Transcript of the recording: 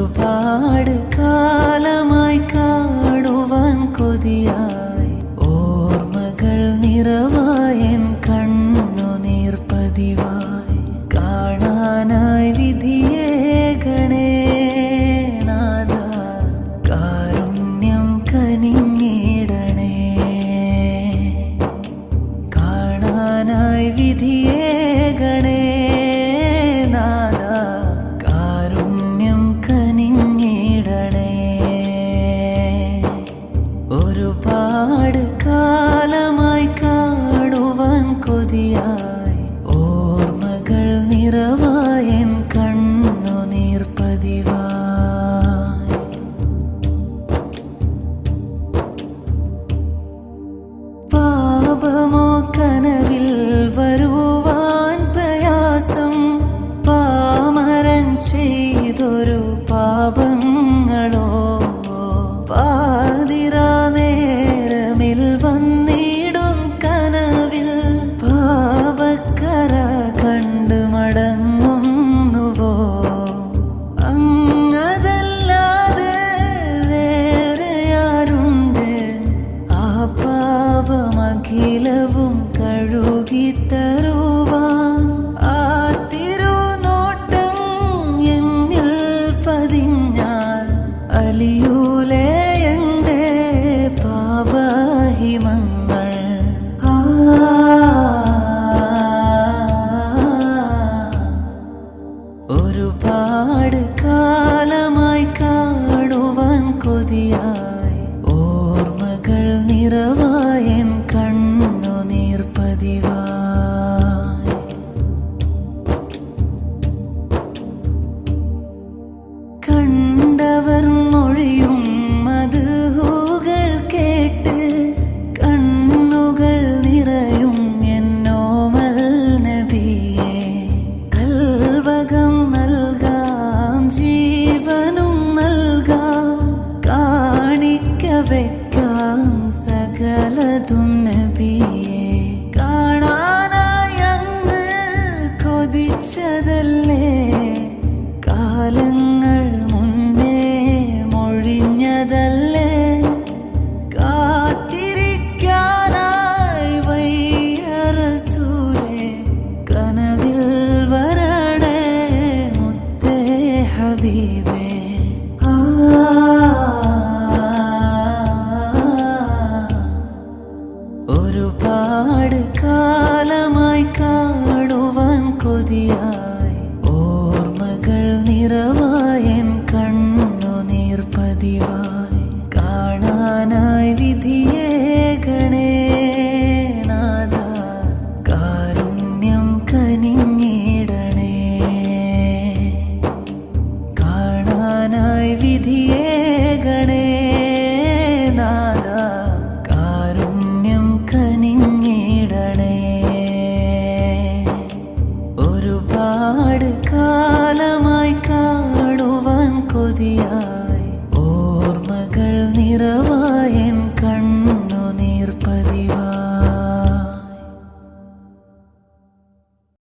ഒരുപാട് കാലമായി കാണുവാൻ കൊതിയായി ഓർമ്മകൾ നിറവായൻ കണ്ണുനീർ പതിവായി കാണാനായി വിധിയേകണേ നാഥ കാരുണ്യം കനിഞ്ഞിടണേ കാണാനായി വിധിയേകണേ നാഥ കാരുണ്യം കനിഞ്ഞിടണേ ഒരുപാട് കാലമായി കാണുവാൻ കൊതിയായി ഓർമ്മകൾ നിറവായൻ കണ്ണുനീർ പതിവായി പാപമോ കനവിൽ വരുവാൻ പ്രയാസം പാമരൻ ചെയ്തൊരു പാപങ്ങളോ പാതിരാ നേരമിൽ വന്നിടും കനവിൽ പാപക്കര കണ്ടു മടങ്ങുന്നുവോ അങ്ങതല്ലാതെ വേറെയാരുണ്ട് ആ പാപമഖിലവും കഴുകിത്തരുവാൻ ആ തിരുനോട്ടം എന്നിൽ പതിഞ്ഞാൽ അലിയൂലേ എന്റെ പാപഹിമങ്ങൾ ഒരുപാട് കാലമായി കാണുവാൻ കൊതിയായി ഓർമ്മകൾ നിറവായൻ കണ്ണുനീർ പതിവായി കണ്ടവർ മൊഴിയും മധുഹുകൾ കേട്ട് കണ്ണുകൾ നിറയും എന്നോമൽ നബിയേ കൽവകം നൽകാം ജീവനും നൽകാം കാണിക്ക വെക്കാം സകലതും നബിയേ കാണാനായി അങ്ങ് കൊതിച്ചതല്ലേ കാലങ്ങൾ മുന്നേ മൊഴിഞ്ഞതല്ലേ കാത്തിരിക്കാനായി വയ്യ റസൂലേ കനവിൽ വരണേ മുത്തേ ഹബീബേ